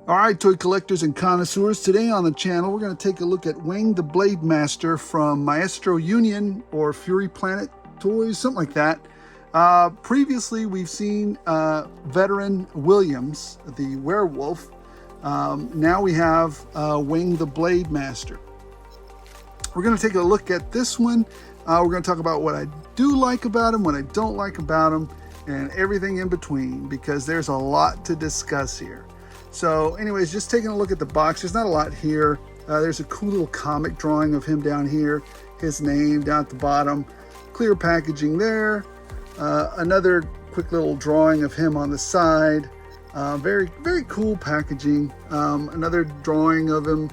All right, toy collectors and connoisseurs, today on the channel we're going to take a look at Weng the Blade Master from Maestro Union or Fury Planet Toys, something like that. Previously we've seen veteran Williams, the werewolf. Now we have Weng the Blade Master. We're going to take a look at this one. We're going to talk about what I do like about him, what I don't like about him, and everything in between, because there's a lot to discuss here. So anyways, just taking a look at the box, there's not a lot here. There's a cool little comic drawing of him down here, his name down at the bottom, clear packaging there. Another quick little drawing of him on the side. Very cool packaging. Another drawing of him,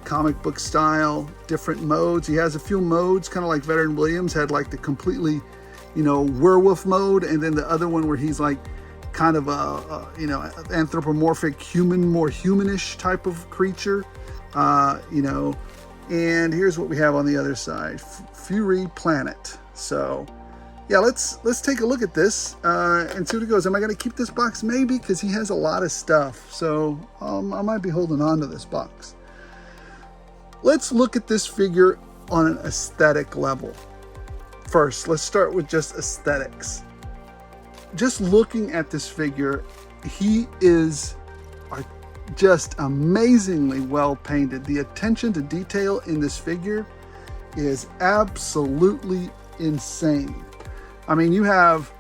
comic book style, different modes. He has a few modes, kind of like Veteran Williams had, like the completely, werewolf mode, and then the other one where he's like kind of a anthropomorphic human, more humanish type of creature, and here's what we have on the other side, Furay Planet. So yeah, let's take a look at this and see what it goes. Am I going to keep this box? Maybe, because he has a lot of stuff, so I might be holding on to this box. Let's look at this figure on an aesthetic level. First, let's start with just aesthetics. Just looking at this figure, he is just amazingly well painted. The attention to detail in this figure is absolutely insane. I mean, you have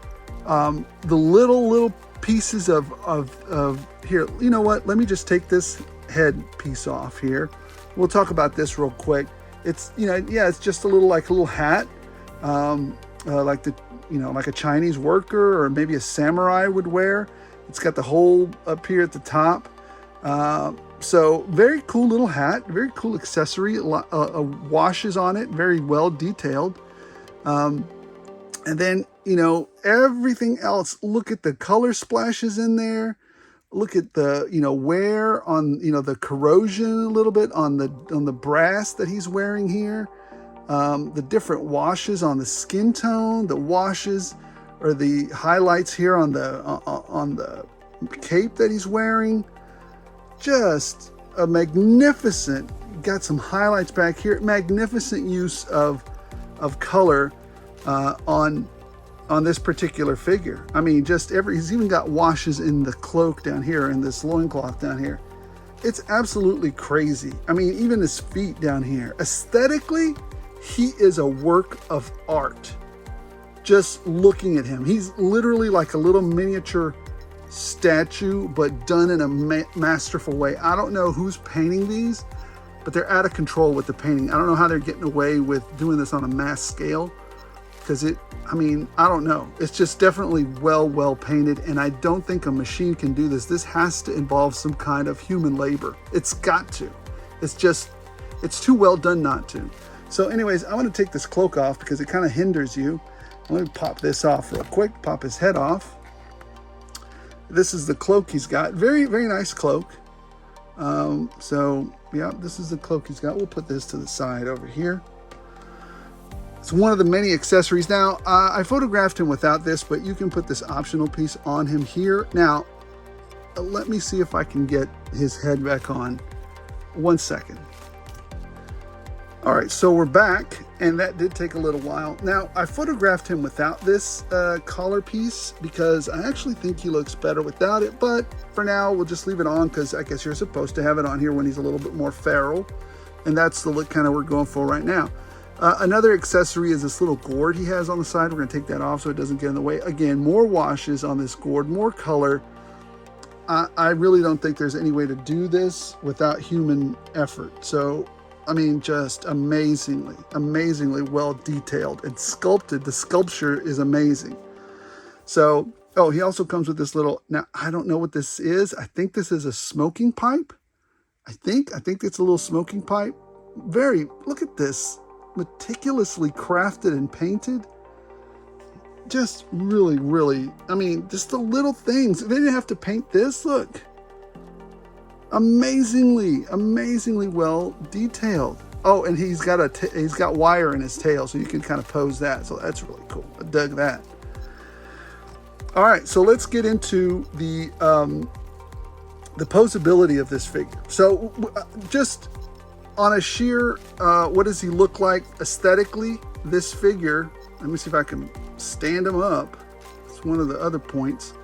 the little pieces of here. You know what? Let me just take this head piece off here. We'll talk about this real quick. It's it's just a little hat, like like a Chinese worker or maybe a samurai would wear. It's got the hole up here at the top. So very cool little hat, very cool accessory. Washes on it, very well detailed. And then, everything else. Look at the color splashes in there. Look at the, wear on, the corrosion a little bit on the brass that he's wearing here. The different washes on the skin tone, the washes or the highlights here on the cape that he's wearing. Just a magnificent, got some highlights back here, magnificent use of color on this particular figure. I mean, he's even got washes in the cloak down here, in this loincloth down here. It's absolutely crazy. I mean, even his feet down here. Aesthetically, he is a work of art. Just looking at him, he's literally like a little miniature statue, but done in a masterful way. I don't know who's painting these, but they're out of control with the painting. I don't know how they're getting away with doing this on a mass scale, because I don't know. It's just definitely well painted, and I don't think a machine can do this. This has to involve some kind of human labor. It's got to. It's too well done not to. So anyways, I'm going to take this cloak off because it kind of hinders you. Let me pop this off real quick, pop his head off. This is the cloak he's got. Very nice cloak. So yeah, this is the cloak he's got. We'll put this to the side over here. It's one of the many accessories. Now, I photographed him without this, but you can put this optional piece on him here. Now, let me see if I can get his head back on. 1 second. All right, so we're back, and that did take a little while. Now, I photographed him without this collar piece because I actually think he looks better without it, but for now, we'll just leave it on because I guess you're supposed to have it on here when he's a little bit more feral, and that's the look kind of we're going for right now. Another accessory is this little gourd he has on the side. We're going to take that off so it doesn't get in the way. Again, more washes on this gourd, more color. I really don't think there's any way to do this without human effort. So I mean, just amazingly well detailed and sculpted. The sculpture is amazing. So, oh, he also comes with this little, now I don't know what this is. I think this is a smoking pipe. I think it's a little smoking pipe. Look at this, meticulously crafted and painted. Just really, I mean, just the little things. They didn't have to paint this, look. Amazingly well detailed. Oh, and he's got wire in his tail, so you can kind of pose that. So that's really cool. I dug that. All right, so let's get into the the posability of this figure. So just on a sheer, what does he look like aesthetically? This figure, let me see if I can stand him up. It's one of the other points.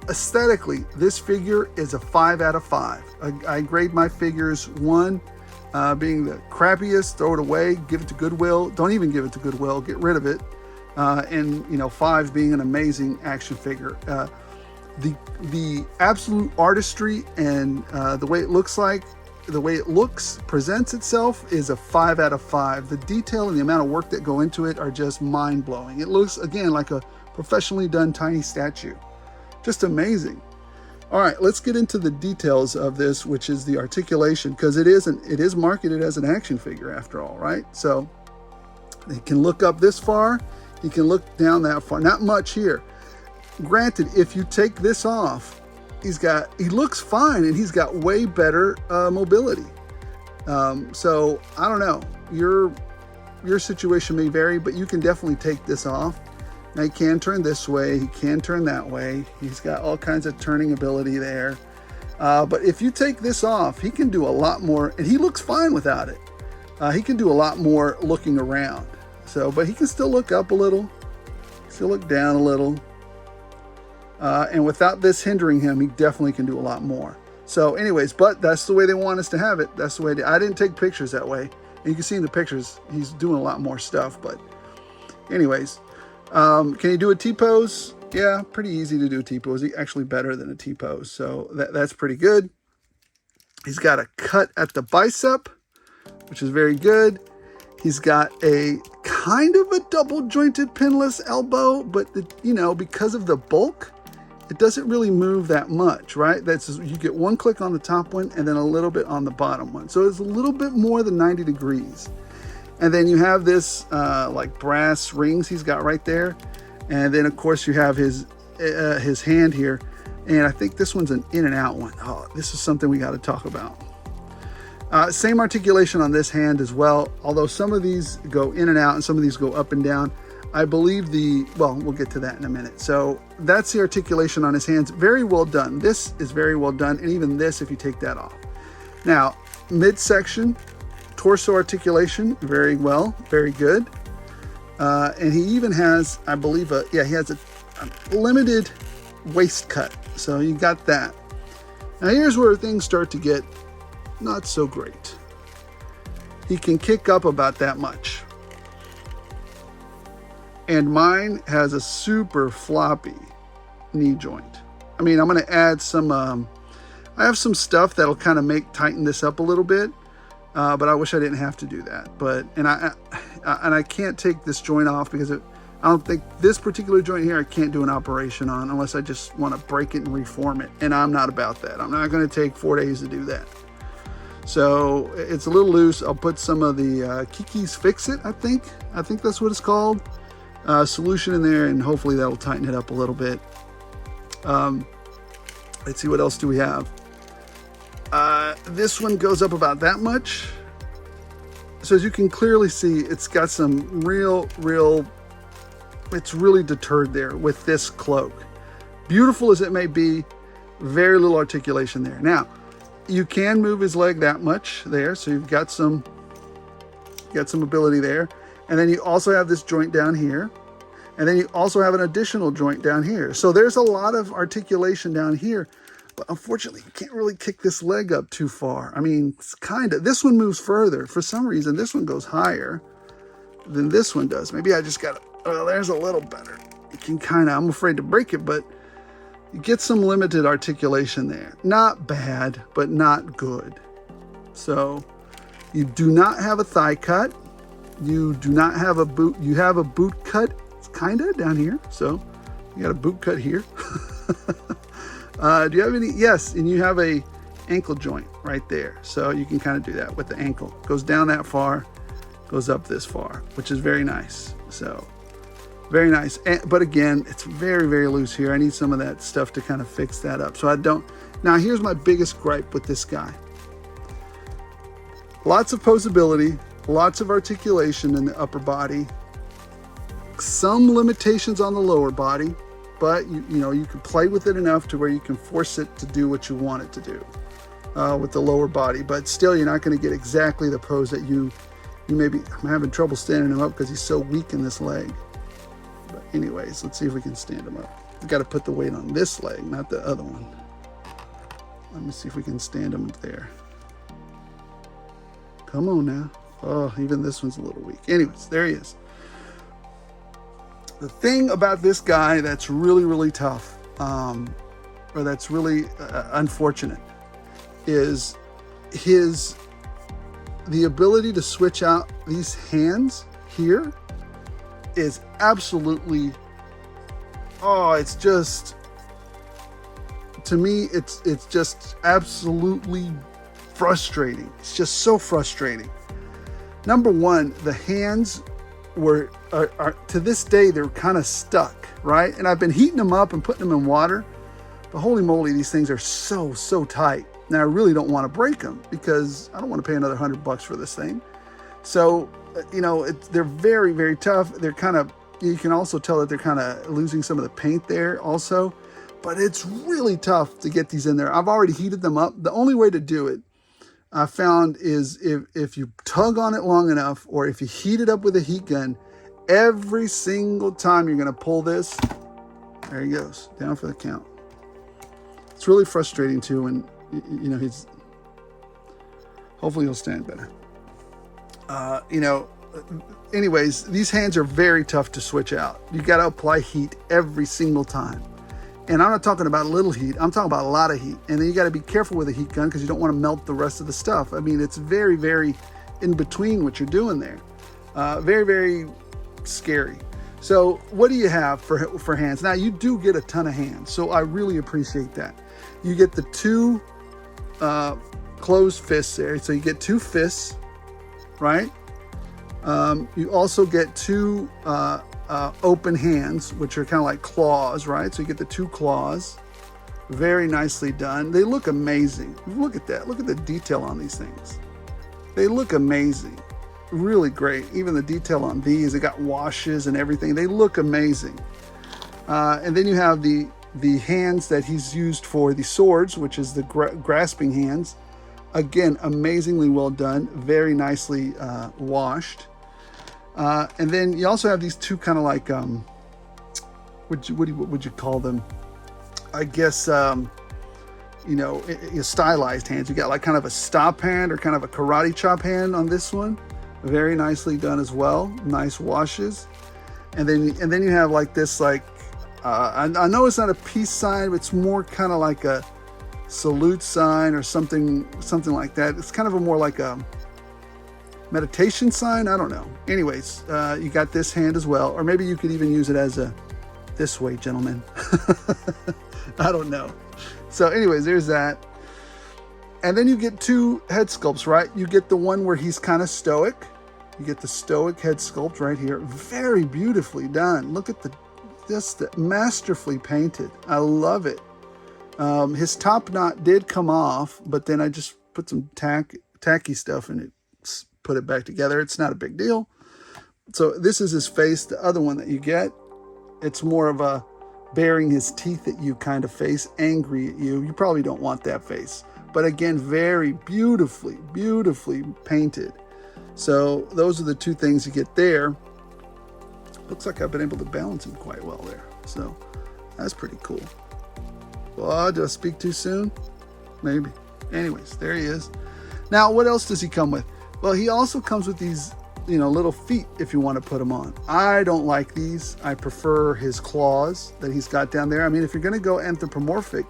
Aesthetically, this figure is a 5 out of 5. I grade my figures 1 being the crappiest, throw it away, give it to Goodwill. Don't even give it to Goodwill, get rid of it. And 5 being an amazing action figure. The absolute artistry and the way it looks like, the way it looks, presents itself is a 5 out of 5. The detail and the amount of work that go into it are just mind-blowing. It looks, again, like a professionally done tiny statue. Just amazing. All right, let's get into the details of this, which is the articulation, because it is marketed as an action figure after all, right? So he can look up this far, he can look down that far, not much here. Granted, if you take this off, he looks fine, and he's got way better mobility. So I don't know, your situation may vary, but you can definitely take this off. Now he can turn this way, he can turn that way. He's got all kinds of turning ability there. But if you take this off, he can do a lot more, and he looks fine without it. He can do a lot more looking around. So, but he can still look up a little, still look down a little. And without this hindering him, he definitely can do a lot more. So anyways, but that's the way they want us to have it. That's the way I didn't take pictures that way. And you can see in the pictures, he's doing a lot more stuff. But anyways, can he do a T-pose? Yeah, pretty easy to do a T-pose. He's actually better than a T-pose. So that's pretty good. He's got a cut at the bicep, which is very good. He's got a kind of a double jointed pinless elbow, but because of the bulk, it doesn't really move that much, right? You get one click on the top one and then a little bit on the bottom one. So it's a little bit more than 90 degrees. And then you have this like brass rings he's got right there. And then of course you have his hand here. And I think this one's an in and out one. Oh, this is something we got to talk about. Same articulation on this hand as well. Although some of these go in and out and some of these go up and down. I believe we'll get to that in a minute. So that's the articulation on his hands. Very well done. This is very well done. And even this, if you take that off. Now, midsection, torso articulation, very well, very good. And he even has, I believe, he has a limited waist cut. So you got that. Now here's where things start to get not so great. He can kick up about that much. And mine has a super floppy knee joint. I mean, I'm going to add some, I have some stuff that'll kind of tighten this up a little bit. But I wish I didn't have to do that. And I can't take this joint off because I don't think this particular joint here I can't do an operation on unless I just want to break it and reform it. And I'm not about that. I'm not going to take 4 days to do that. So it's a little loose. I'll put some of the Kiki's Fix It, I think that's what it's called. Solution in there, and hopefully that'll tighten it up a little bit. Let's see, what else do we have? This one goes up about that much. So as you can clearly see, it's got some it's really deterred there with this cloak. Beautiful as it may be, very little articulation there. Now, you can move his leg that much there, so you've got some ability there. And then you also have this joint down here. And then you also have an additional joint down here. So there's a lot of articulation down here. But unfortunately, you can't really kick this leg up too far. I mean, it's this one moves further. For some reason, this one goes higher than this one does. Maybe I just got there's a little better. You can I'm afraid to break it, but you get some limited articulation there. Not bad, but not good. So you do not have a thigh cut. You do not have a boot. You have a boot cut. It's kind of down here. So you got a boot cut here. Do you have any? Yes, and you have a ankle joint right there. So you can kind of do that with the ankle. Goes down that far, goes up this far, which is very nice. So very nice. But again, it's very, very loose here. I need some of that stuff to kind of fix that up. So I don't. Now here's my biggest gripe with this guy. Lots of posability, lots of articulation in the upper body, some limitations on the lower body, but you can play with it enough to where you can force it to do what you want it to do with the lower body. But still, you're not going to get exactly the pose that you maybe. I'm having trouble standing him up because he's so weak in this leg. But anyways, let's see if we can stand him up. We've got to put the weight on this leg, not the other one. Let me see if we can stand him there. Come on now. Oh, even this one's a little weak. Anyways, there he is. The thing about this guy that's really, really tough, or that's really unfortunate, is the ability to switch out these hands here is absolutely, it's just, to me, it's just absolutely frustrating. It's just so frustrating. Number one, the hands are to this day, they're kind of stuck, right? And I've been heating them up and putting them in water, but holy moly, these things are so tight. Now, I really don't want to break them because I don't want to pay another $100 for this thing. So, they're very, very tough. They're kind of, you can also tell that they're kind of losing some of the paint there also, but it's really tough to get these in there. I've already heated them up. The only way to do it, I found, is if you tug on it long enough, or if you heat it up with a heat gun, every single time you're going to pull this, there he goes, down for the count. It's really frustrating too when, hopefully he'll stand better. Anyways, these hands are very tough to switch out. You got to apply heat every single time. And I'm not talking about a little heat. I'm talking about a lot of heat. And then you got to be careful with a heat gun because you don't want to melt the rest of the stuff. I mean, it's very, very in between what you're doing there. Very, very scary. So what do you have for hands? Now, you do get a ton of hands. So I really appreciate that. You get the two closed fists there. So you get two fists, right? You also get two open hands, which are kind of like claws, right? So you get the two claws. Very nicely done. They look amazing. Look at that. Look at the detail on these things. They look amazing. Really great. Even the detail on these, they got washes and everything. They look amazing. And then you have the hands that he's used for the swords, which is the grasping hands. Again, amazingly well done. Very nicely washed. And then you also have these two kind of like, what would you call them? I guess, stylized hands. You got like kind of a stop hand or kind of a karate chop hand on this one. Very nicely done as well. Nice washes. And then you have like this, like, I know it's not a peace sign, but it's more kind of like a salute sign or something like that. It's kind of a more like a meditation sign. I don't know. Anyways, you got this hand as well, or maybe you could even use it as a this way, gentlemen. I don't know. So anyways, there's that. And then you get two head sculpts, right? You get the one where he's kind of stoic. You get the stoic head sculpt right here. Very beautifully done. Look at just masterfully painted. I love it. His top knot did come off, but then I just put some tacky stuff in it, put it back together. It's not a big deal. So this is his face. The other one that you get, it's more of a baring his teeth at you kind of face, angry at you. You probably don't want that face. But again, very beautifully painted. So those are the two things you get there. Looks like I've been able to balance him quite well there. So that's pretty cool. Well, did I speak too soon? Maybe. Anyways, there he is. Now, what else does he come with? Well, he also comes with these, little feet if you want to put them on. I don't like these. I prefer his claws that he's got down there. I mean, if you're going to go anthropomorphic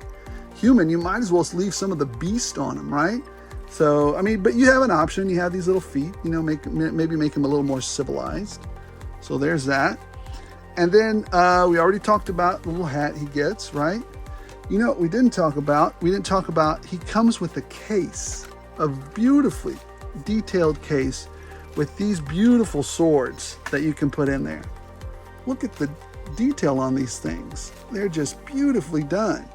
human, you might as well leave some of the beast on him, right? So, I mean, but you have an option. You have these little feet, maybe make him a little more civilized. So there's that. And then we already talked about the little hat he gets, right? You know what we didn't talk about? He comes with a case, a beautifully detailed case with these beautiful swords that you can put in there. Look at the detail on these things. They're just beautifully done.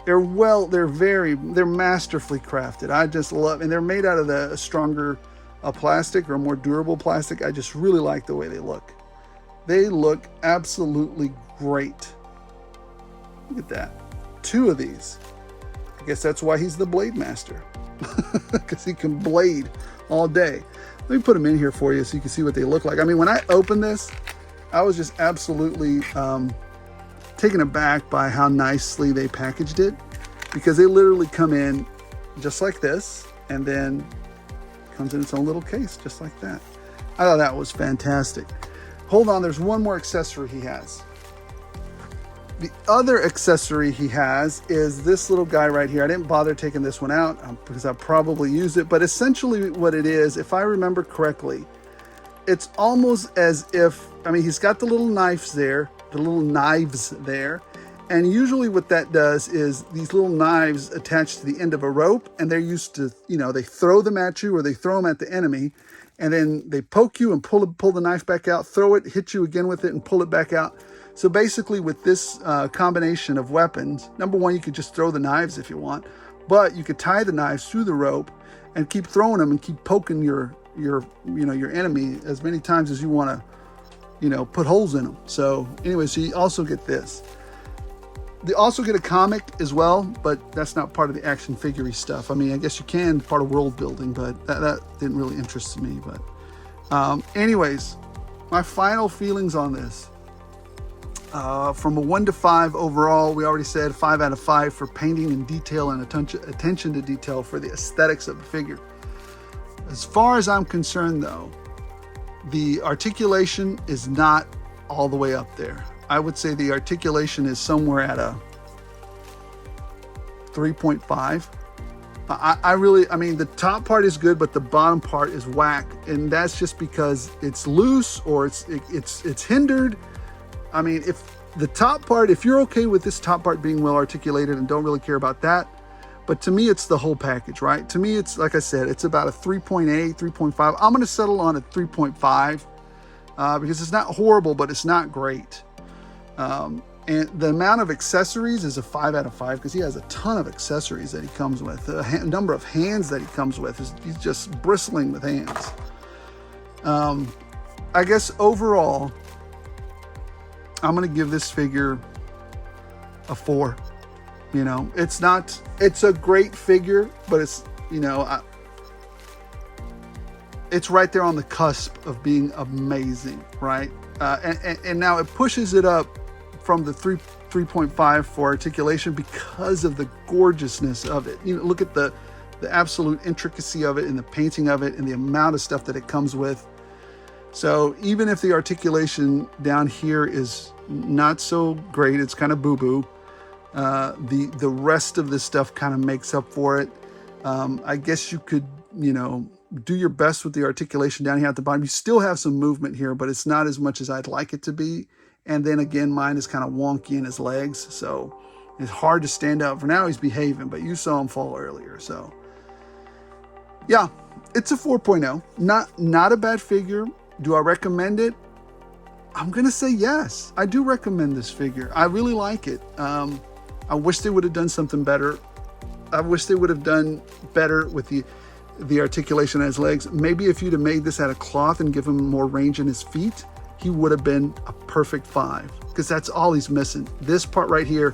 They're masterfully crafted. I just love, and they're made out of a stronger plastic or a more durable plastic. I just really like the way they look. They look absolutely great. Look at that. 2 of these. I guess that's why he's the Blade Master. Because he can blade all day. Let me put them in here for you so you can see what they look like. I mean, when I opened this, I was just absolutely taken aback by how nicely they packaged it. Because they literally come in just like this, and then comes in its own little case, just like that. I thought that was fantastic. Hold on, there's one more accessory he has. The other accessory he has is this little guy right here. I didn't bother taking this one out because I probably used it, but essentially what it is, if I remember correctly, it's almost as if, I mean, he's got the little knives there, and usually what that does is these little knives attach to the end of a rope, and they're used to, you know, they throw them at you or they throw them at the enemy, and then they poke you and pull the knife back out, throw it, hit you again with it, and pull it back out. So basically with this combination of weapons, number one, you could just throw the knives if you want, but you could tie the knives through the rope and keep throwing them and keep poking your enemy as many times as you want to, you know, put holes in them. So anyway, so you also get this. They also get a comic as well, but that's not part of the action figure stuff. I mean, I guess you can, part of world building, but that didn't really interest me. But anyways, my final feelings on this. From a 1 to 5 overall, we already said 5 out of 5 for painting and detail and attention to detail for the aesthetics of the figure. As far as I'm concerned though, the articulation is not all the way up there. I would say the articulation is somewhere at a 3.5. I mean, the top part is good, but the bottom part is whack. And that's just because it's loose or it's hindered. I mean, if the top part, if you're okay with this top part being well articulated and don't really care about that, but to me, it's the whole package, right? To me, it's, like I said, it's about a 3.8, 3.5. I'm going to settle on a 3.5 because it's not horrible, but it's not great. And the amount of accessories is a 5 out of 5 because he has a ton of accessories that he comes with. The number of hands that he comes with he's just bristling with hands. I guess overall, I'm going to give this figure a 4. You know, it's a great figure, but it's, you know, it's right there on the cusp of being amazing, right? And now it pushes it up from the 3.5 for articulation because of the gorgeousness of it. You know, look at the absolute intricacy of it and the painting of it and the amount of stuff that it comes with. So even if the articulation down here is not so great, it's kind of boo-boo, the rest of this stuff kind of makes up for it. I guess you could, you know, do your best with the articulation down here at the bottom. You still have some movement here, but it's not as much as I'd like it to be. And then again, mine is kind of wonky in his legs, so it's hard to stand out. For now, he's behaving, but you saw him fall earlier. So yeah, it's a 4.0. Not a bad figure. Do I recommend it? I'm going to say yes. I do recommend this figure. I really like it. I wish they would have done something better. I wish they would have done better with the articulation of his legs. Maybe if you'd have made this out of cloth and give him more range in his feet, he would have been a perfect 5 because that's all he's missing. This part right here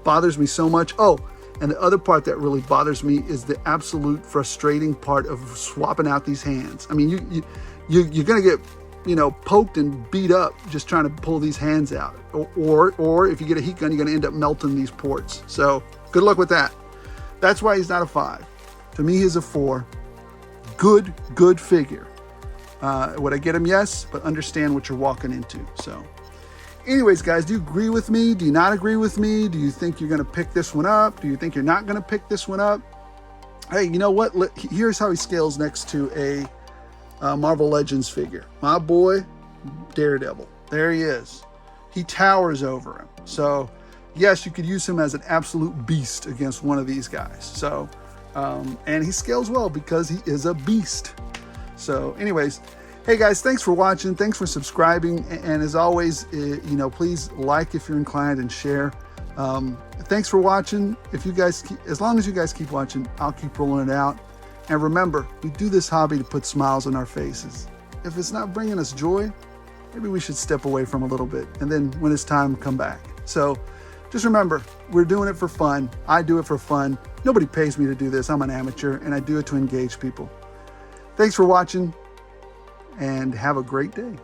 bothers me so much. Oh, and the other part that really bothers me is the absolute frustrating part of swapping out these hands. I mean, you're going to get, you know, poked and beat up just trying to pull these hands out. Or if you get a heat gun, you're going to end up melting these ports. So good luck with that. That's why he's not a 5. To me, he's a 4. Good figure. Would I get him? Yes, but understand what you're walking into. So anyways, guys, do you agree with me? Do you not agree with me? Do you think you're going to pick this one up? Do you think you're not going to pick this one up? Hey, you know what? Here's how he scales next to a Marvel Legends figure. My boy, Daredevil. There he is. He towers over him. So yes, you could use him as an absolute beast against one of these guys. So, and he scales well because he is a beast. So anyways, hey guys, thanks for watching. Thanks for subscribing. And as always, you know, please like if you're inclined and share. Thanks for watching. As long as you guys keep watching, I'll keep rolling it out. And remember, we do this hobby to put smiles on our faces. If it's not bringing us joy, maybe we should step away from a little bit. And then when it's time, come back. So Just remember, we're doing it for fun. I do it for fun. Nobody pays me to do this. I'm an amateur, and I do it to engage people. Thanks for watching, and have a great day.